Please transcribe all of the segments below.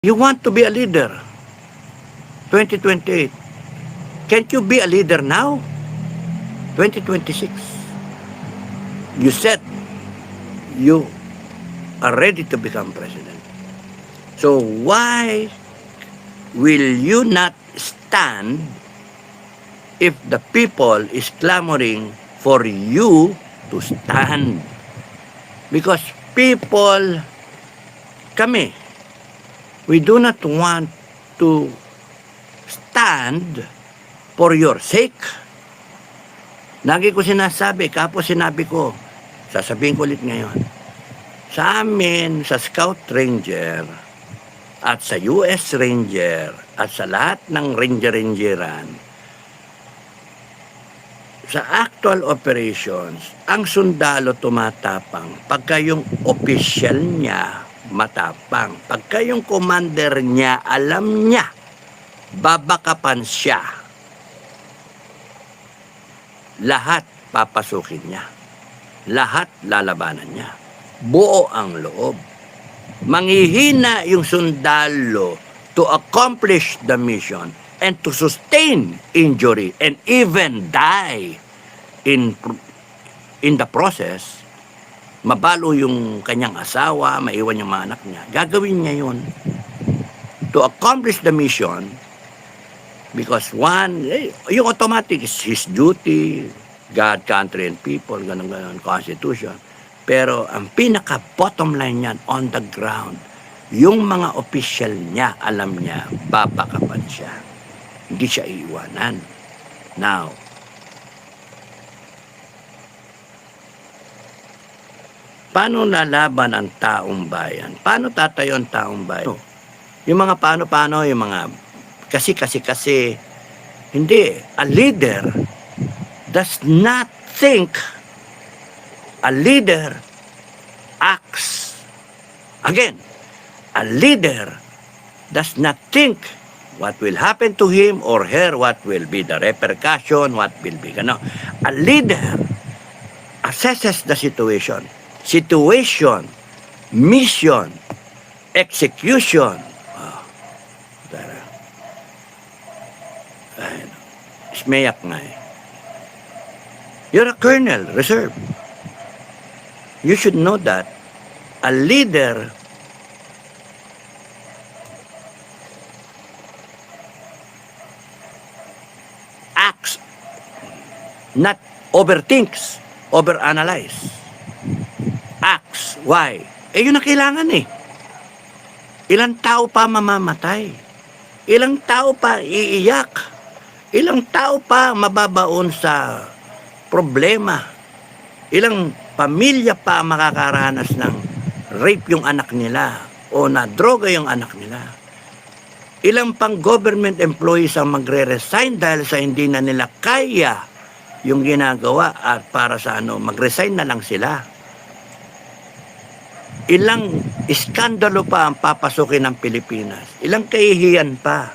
You want to be a leader, 2028. Can't you be a leader now? 2026. You said you are ready to become president. So why will you not stand if the people is clamoring for you to stand? Because people, kami, we do not want to stand for your sake. Lagi ko sinasabi, kapos sinabi ko, sasabihin ko ulit ngayon. Sa amin, sa Scout Ranger, at sa US Ranger, at sa lahat ng Ranger-Rangeran, sa actual operations, ang sundalo tumatapang pagka yung official niya matapang. Pagka yung commander niya, alam niya, babakapan siya. Lahat papasukin niya. Lahat lalabanan niya. Buo ang loob. Manghihina yung sundalo to accomplish the mission and to sustain injury and even die in the process. Mabalo yung kanyang asawa, maiwan yung mga anak niya. Gagawin niya yun to accomplish the mission because one, yung automatic is his duty, God, country, and people, ganun, constitution. Pero ang pinaka-bottom line niyan, on the ground, yung mga official niya, alam niya, babakapan siya. Hindi siya iiwanan. Now, paano lalaban ang taong bayan? Paano tatayo ang taong bayan? Yung mga paano-paano, yung mga kasi. Hindi. A leader does not think. A leader acts. Again, a leader does not think what will happen to him or her, what will be the repercussion, what will be, A leader assesses the situation, mission, execution. Ismayak nga eh. You're a colonel, reserve. You should know that a leader acts, not overthinks, overanalyze. Acts. Why? Yun ang kailangan eh. Ilang tao pa mamamatay? Ilang tao pa iiyak? Ilang tao pa mababaon sa problema? Ilang pamilya pa makakaranas ng rape yung anak nila o na droga yung anak nila? Ilang pang government employees ang magre-resign dahil sa hindi na nila kaya yung ginagawa at para sa mag-resign na lang sila? Ilang iskandalo pa ang papasukin ng Pilipinas? Ilang kahihiyan pa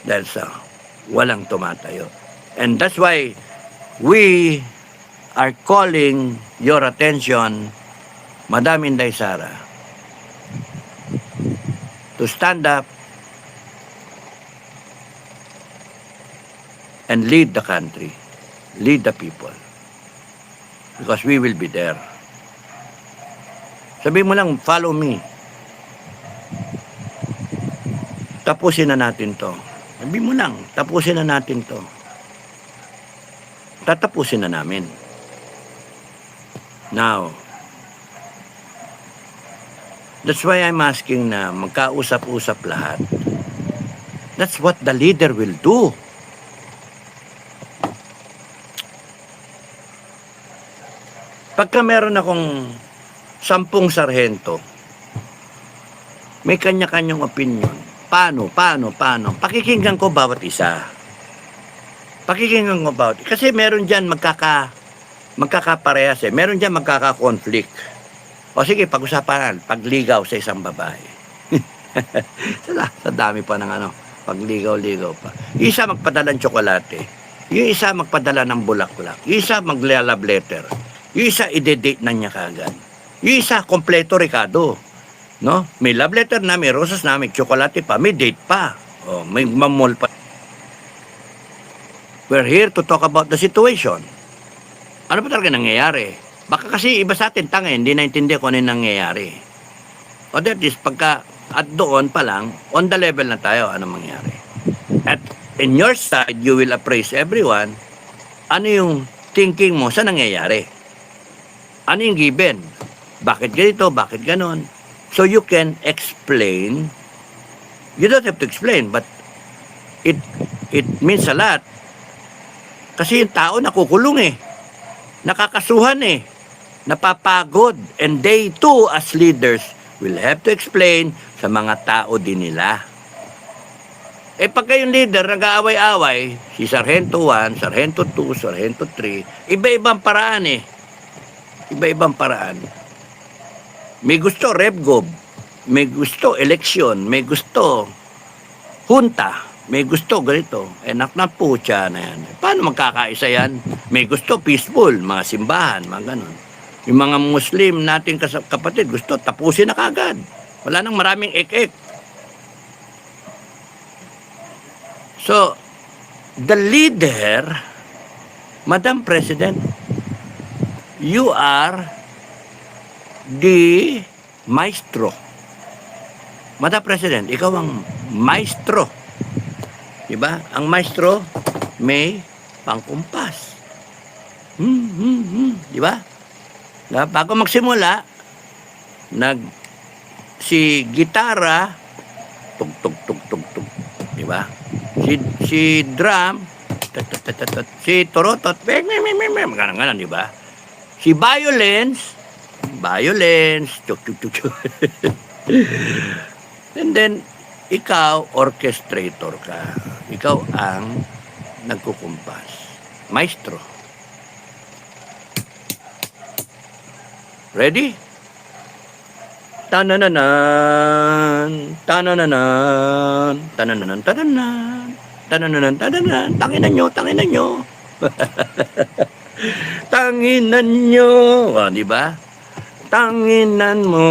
dahil sa walang tumatayo? And that's why we are calling your attention, Madam Inday Sara, to stand up and lead the country, lead the people, because we will be there. Sabi mo lang, follow me. Tapusin na natin to. Sabi mo lang, tapusin na natin to. Tatapusin na namin. Now, that's why I'm asking na magkausap-usap lahat. That's what the leader will do. Pagka meron akong 10 sarhento, may kanya-kanyang opinion. Paano? Pakikinggan ko bawat isa. Pakikinggan ko bawat isa. Kasi meron dyan magkakaparehas eh. Meron dyan magkaka-conflict. O sige, pag-usapan, pagligaw sa isang babae. Sa dami pa ng pagligaw-ligaw pa. Yung isa magpadala ng tsokolate. Yung isa magpadala ng bulaklak. Yung isa mag-love letter. Yung isa ide-date na niya kagad. Yung isa, kompleto, Ricardo. No? May love letter na, may roses na, may tsokolate pa, may date pa. Oh, may mamol pa. We're here to talk about the situation. Ano pa talaga nangyayari? Baka kasi iba sa atin, tanga, hindi naintindihan kung ano yung nangyayari. O that is, pagka at doon pa lang, on the level na tayo, ano mangyayari. At in your side, you will appraise everyone, ano yung thinking mo sa nangyayari. Ano yung given? Bakit ganito? Bakit ganon? So you can explain. You don't have to explain, but it means a lot. Kasi yung tao nakukulong eh. Nakakasuhan eh. Napapagod. And they too, as leaders, will have to explain sa mga tao din nila. Eh pag kayong leader, nag-aaway-away, si Sargento 1, Sargento 2, Sargento 3, iba-ibang paraan eh. Iba-ibang paraan. May gusto RevGov, may gusto eleksyon, may gusto hunta, may gusto ganito. Eh naknaputya na yan. Paano magkakaisa yan? May gusto peaceful, mga simbahan, mga ganun. Yung mga Muslim nating kapatid, gusto tapusin na kagad. Wala nang maraming ek-ek. So, the leader, Madam President, you are the maestro. Madam President, ikaw ang maestro. Diba? Ang maestro may pangkumpas. Diba? Bago magsimula, si gitara, tug tug tug tug tug, di ba? Si drum, si torotot, ganun, di ba? Si violence, chuk chuk chuk chuk. And then ikaw orchestrator ka. Ikaw ang nagkukumpas. Maestro. Ready? Tanananan, tanananan, tanananan, tanananan, tanananan, tanananan, tanginan nyo, tanginan nyo. Tanginan nyo. Di ba? Tanginan mo.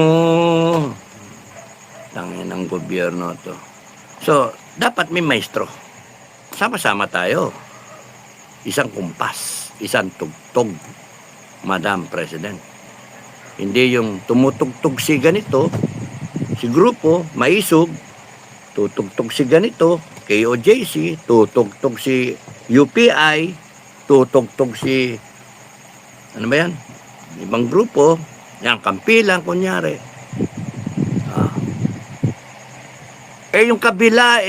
Tanginang gobyerno to. So, dapat may maestro. Sama-sama tayo. Isang kumpas, isang tugtog, Madam President. Hindi yung tumutugtog si ganito, si grupo, maisog, tutugtog si ganito, KOJC, tutugtog si UPI, tutugtog si, ano ba yan? Ibang grupo, yan, kampilang, kunyari. Yung kabila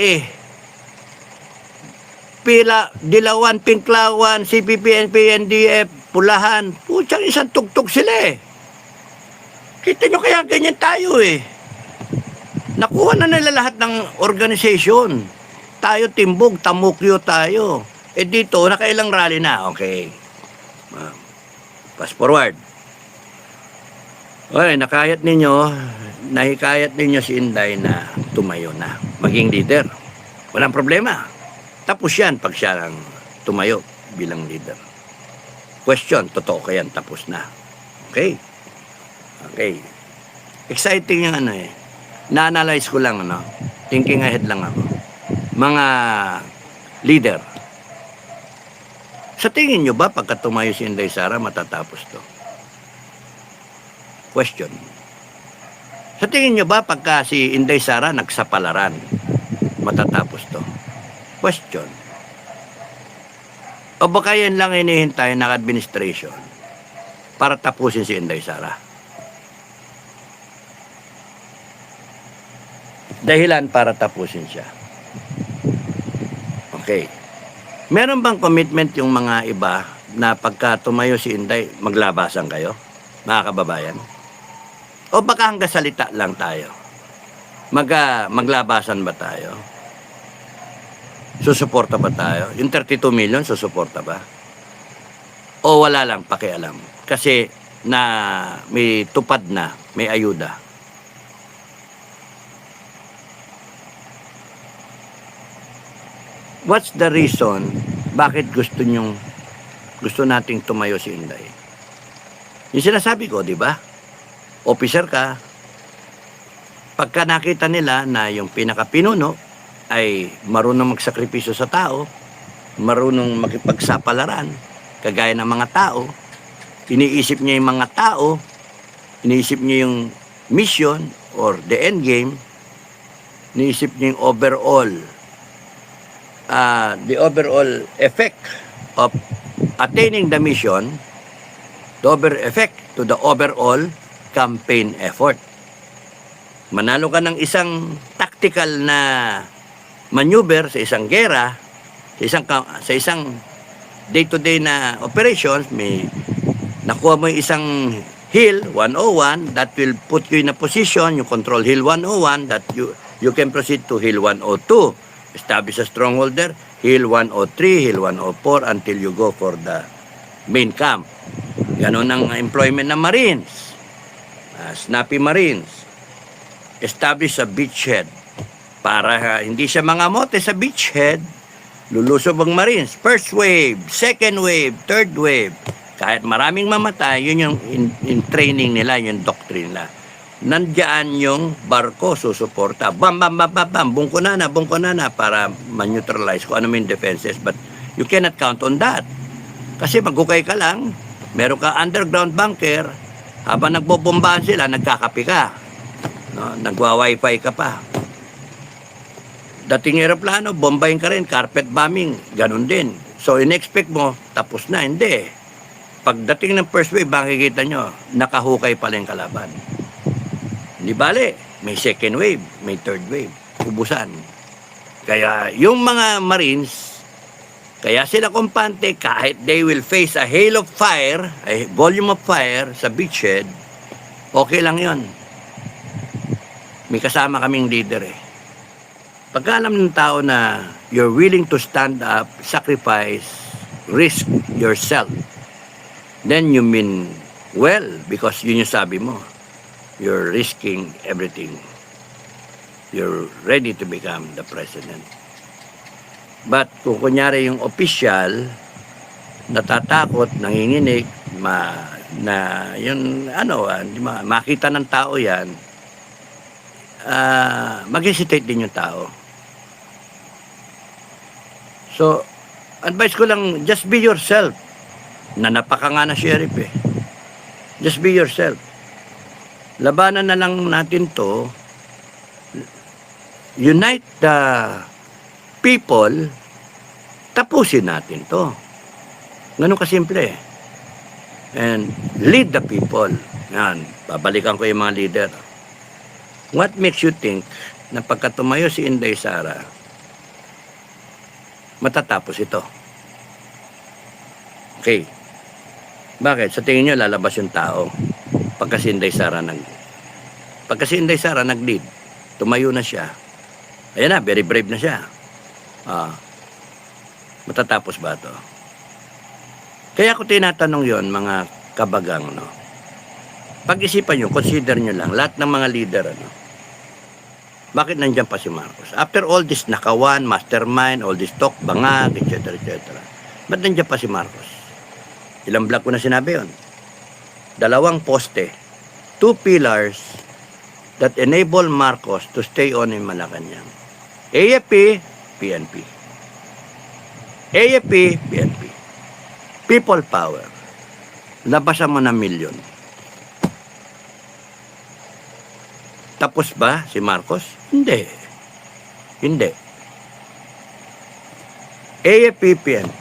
pila, dilawan, pinklawan, CPP, NPNDF, pulahan, putsang isang tugtog sila Kita nyo kaya ganyan tayo Nakuha na nila lahat ng organization. Tayo timbog, tamukyo tayo. Dito, nakailang rally na. Okay. Fast forward. Okay, nahikayat ninyo si Inday na tumayo na. Maging leader. Walang problema. Tapos yan pag siya lang tumayo bilang leader. Question, totoo kaya tapos na. Okay. Okay. Exciting yung Na-analyze ko lang, Thinking ahead lang ako. Mga leader. Sa tingin nyo ba, pagka tumayo si Inday Sara, matatapos to? Question. Sa tingin nyo ba, pagka si Inday Sara nagsapalaran, matatapos to? Question. O baka yan lang hinihintay ng administration para tapusin si Inday Sara? Dahilan para tapusin siya. Okay. Meron bang commitment yung mga iba na pagka tumayo si Inday, maglabasan kayo, mga kababayan? O baka hanggang salita lang tayo? Maglabasan ba tayo? Susuporta ba tayo? Yung 32 million, susuporta ba? O wala lang, pakialam? Kasi na may tupad na, may ayuda. What's the reason bakit gusto nating tumayo si Inday? Yung sinasabi ko, di ba? Officer ka, pagka nakita nila na yung pinakapinuno ay marunong magsakripisyo sa tao, marunong makipagsapalaran, kagaya ng mga tao, iniisip niya yung mga tao, iniisip niya yung mission or the end game, iniisip niya yung the overall effect of attaining the mission, the overall effect to the overall campaign effort. Manalo ka ng isang tactical na maneuver sa isang gera, sa isang day-to-day na operations, may nakuha mo yung isang hill 101 that will put you in a position, you control hill 101 that you can proceed to hill 102, establish a stronghold there, hill 103, hill 104 until you go for the main camp. Ganon ang employment ng Marines, snappy Marines. Establish a beachhead para hindi siya mangamote sa beachhead. Lulusob ang Marines, first wave, second wave, third wave. Kahit maraming mamatay, yun yung in training nila, yung doctrine nila. Nandiyan yung barko susuporta. Bam, bam, bam, bam, bam, bungko na para ma-neutralize kung ano yung defenses. But you cannot count on that. Kasi maghukay ka lang, meron ka underground bunker, habang nagbobombahan sila, nagkakapi ka. No? Nagwa-wifi ka pa. Dating aeroplano, bombayin ka rin, carpet bombing, ganun din. So, in-expect mo, tapos na, hindi. Pagdating ng first wave, makikita nyo, nakahukay pala yung kalaban. Hindi bale, may second wave, may third wave, ubusan. Kaya yung mga Marines, kaya sila kumpante, kahit they will face a hail of fire, a volume of fire sa beachhead, okay lang yon. May kasama kaming leader eh. Pagka alam ng tao na you're willing to stand up, sacrifice, risk yourself, then you mean well, because yun yung sabi mo. You're risking everything. You're ready to become the president. But kung kunyari yung official, natatakot, nanginginig, makita ng tao yan, mag-hesitate din yung tao. So, advice ko lang, just be yourself. Nanapaka nga na sheriff eh. Just be yourself. Labanan na lang natin to. Unite the people. Tapusin natin to. Ganun kasimple. And lead the people. Yan, babalikan ko yung mga leader. What makes you think na pagka tumayo si Inday Sara, matatapos ito? Okay. Bakit? Sa tingin nyo, lalabas yung tao. Pagka si Inday Sara nag-lead, tumayo na siya. Ayan na, very brave na siya. Matatapos ba ito? Kaya ko tinatanong yon mga kabagang, no? Pag-isipan nyo, consider nyo lang, lahat ng mga leader, ano? Bakit nandiyan pa si Marcos? After all this nakawan, mastermind, all this talk, bangag, etc., etc. Ba't nandiyan pa si Marcos? Ilang vlog ko na sinabi yun. 2 poste, 2 pillars that enable Marcos to stay on in Malacanang. AFP, PNP. AFP, PNP. People power. Labasan mo na milyon. Tapos ba si Marcos? Hindi. Hindi. AFP, PNP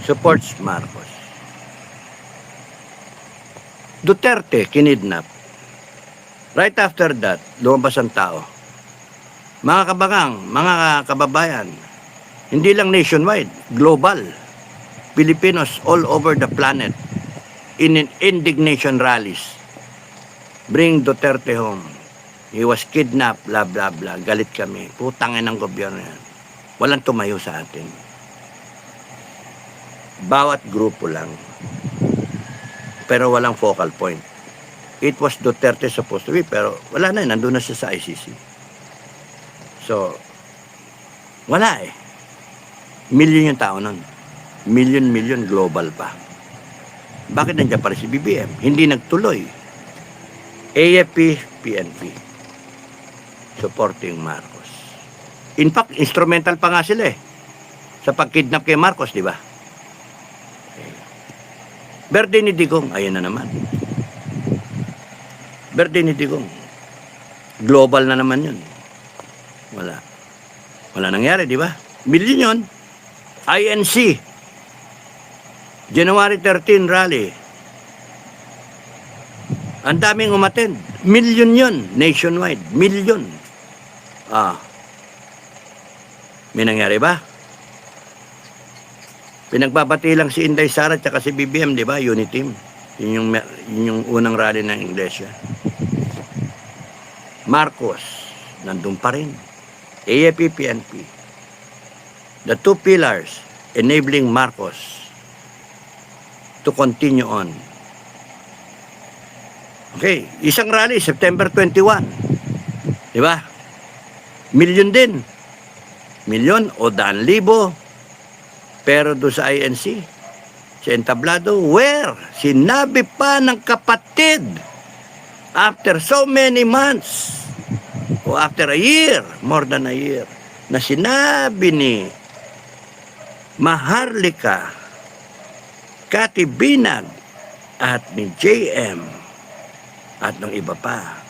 supports Marcos. Duterte, kinidnap. Right after that, lumabas ang tao. Mga kabagang, mga kababayan, hindi lang nationwide, global. Filipinos all over the planet in indignation rallies. Bring Duterte home. He was kidnapped, blah, blah, blah. Galit kami. Putangin ng gobyerno yan. Walang tumayo sa atin. Bawat grupo lang. Pero walang focal point. It was Duterte supposed to be, pero wala na, nandun na siya sa ICC. So, wala eh. Milyon yung tao nun. Milyon global pa. Bakit nandiyan pa rin si BBM? Hindi nagtuloy. AFP, PNP. supporting Marcos. In fact, instrumental pa nga sila sa pagkidnap kay Marcos, di ba? Berde ni Digong, ayun na naman. Berde ni Digong. Global na naman yun. Wala nangyari, di ba? Milyon yun. INC. January 13 rally. Ang daming umattend. Milyon yun. Nationwide. Milyon. May nangyari ba? Pinagbabati lang si Inday Sara at si BBM, di ba? Uniteam. Yun yung unang rally ng Iglesia. Marcos, nandun pa rin. AFP, PNP. The two pillars enabling Marcos to continue on. Okay, isang rally, September 21. Di ba? Milyon din. Milyon o daan libo. Pero doon sa INC, sa entablado, where sinabi pa ng kapatid after so many months o after a year, more than a year, na sinabi ni Maharlika, Kati Binag, at ni JM, at ng iba pa.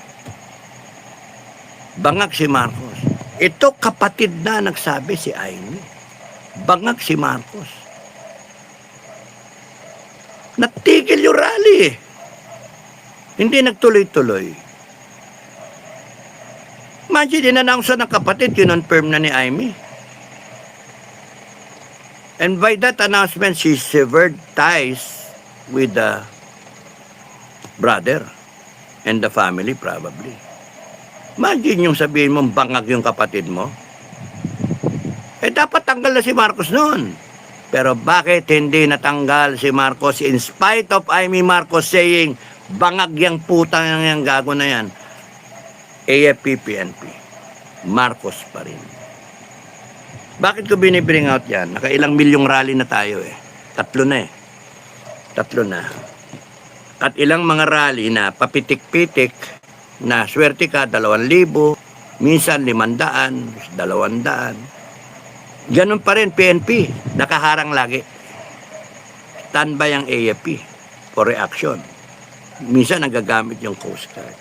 Bangag si Marcos. Ito kapatid na nagsabi si Aimee. Bangag si Marcos. Natigil yung rally. Hindi nagtuloy-tuloy. Imagine, in-announce ng kapatid, kinonfirm na ni Aimee. And by that announcement, she severed ties with the brother and the family probably. Imagine yung sabihin mo, bangag yung kapatid mo. Dapat tanggal na si Marcos noon. Pero bakit hindi natanggal si Marcos in spite of Aimee Marcos saying, bangag yung putang yung gago na yan. AFP, PNP. Marcos pa rin. Bakit ko binibring out yan? Nakailang milyong rally na tayo Tatlo na Tatlo na. At ilang mga rally na papitik-pitik na swerte ka, 2,000, minsan 500, 200. Ganun pa rin, PNP, nakaharang lagi. Standby ang AFP for reaction. Minsan nagagamit yung Coast Guard.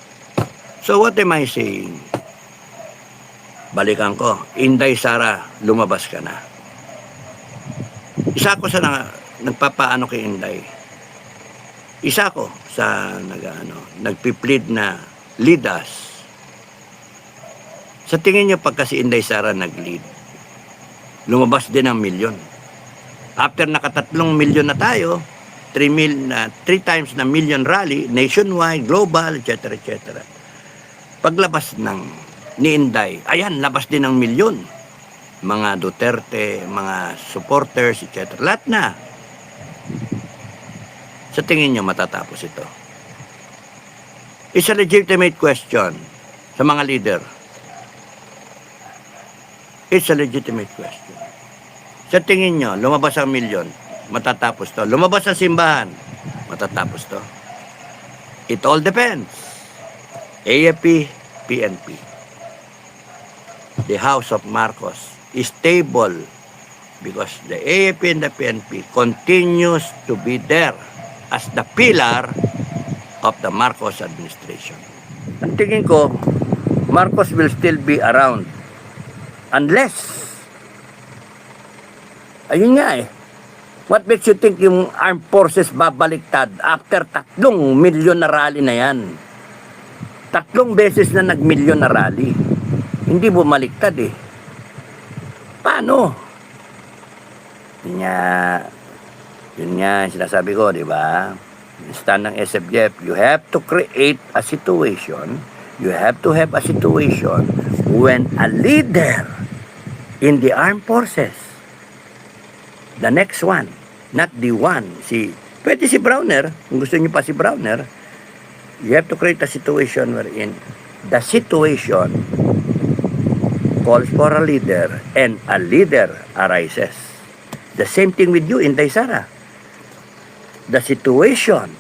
So what am I saying? Balikan ko, Inday Sara, lumabas ka na. Isa ko sa nagpapaano kay Inday. Isa ko sa nagpi-plead na lead us. Sa tingin niyo pagka si Inday Sara nag-lead, lumabas din ang milyon. After nakatatlong milyon na tayo, 3 times na million rally, nationwide, global, etc. etc. Paglabas ni Inday, ayan, labas din ang milyon. Mga Duterte, mga supporters, etc. Lahat na. Sa tingin nyo, matatapos ito? It's a legitimate question sa mga leader. It's a legitimate question. Sa tingin nyo, lumabas ang milyon, matatapos to. Lumabas ang simbahan, matatapos to. It all depends. AFP, PNP. The House of Marcos is stable because the AFP and the PNP continues to be there as the pillar of the Marcos administration. Ang tingin ko, Marcos will still be around unless, ayun nga what makes you think yung armed forces babaliktad after 3 milyon na rally na yan? 3 beses na nag-milyon na rally. Hindi bumaliktad Paano? Yun nga, sinasabi ko, di ba? Stand ng SFJF, you have to create a situation, you have to have a situation when a leader in the armed forces, the next one, not the one, pwede si Browner, kung gusto niyo pa si Browner, you have to create a situation wherein the situation calls for a leader and a leader arises. The same thing with you, Inday Sara. The situation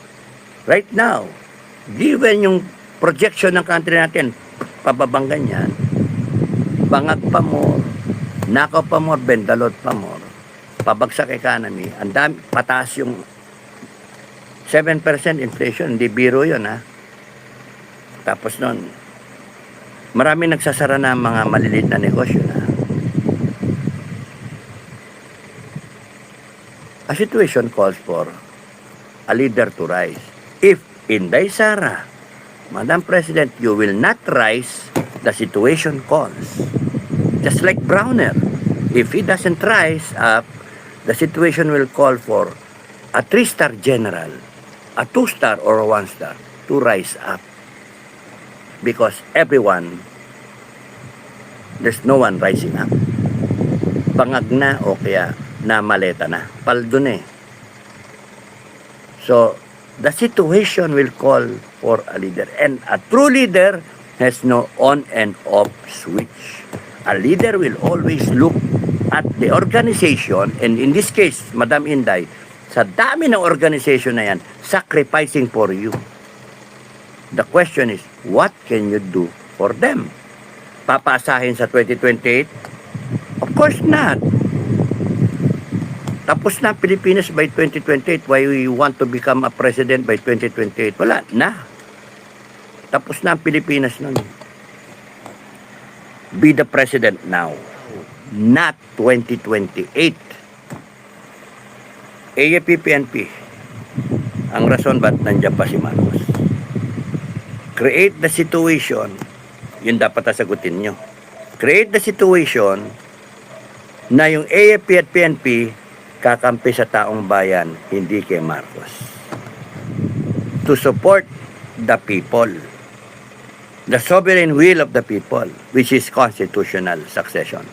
right now, given yung projection ng country natin, pababang ganyan, bangag pa more, nakaw pa more, bendalot pa more, pabagsak economy, ang dami, pataas yung 7% inflation, hindi biro yun ha. Tapos nun, marami nagsasara na mga maliliit na negosyo na. A situation calls for a leader to rise. If Inday Sara, Madam President, you will not rise, the situation calls. Just like Browner, if he doesn't rise up, the situation will call for a 3-star general, a 2-star or a 1-star to rise up. Because everyone, there's no one rising up. Bangag na o kaya na maleta na. Paldo na eh. So, the situation will call for a leader. And a true leader has no on and off switch. A leader will always look at the organization, and in this case, Madam Inday, sa dami ng organization na yan, sacrificing for you. The question is, what can you do for them? Papaasahin sa 2028? Of course not. Tapos na Pilipinas by 2028. Why we want to become a president by 2028? Wala na. Tapos na ang Pilipinas nun. Be the president now. Not 2028. AFP-PNP. Ang rason ba't nandiyan pa si Marcos? Create the situation. Yun dapat sagutin nyo. Create the situation na yung AFP at PNP kakampi sa taong bayan, hindi kay Marcos. To support the people. The sovereign will of the people, which is constitutional succession.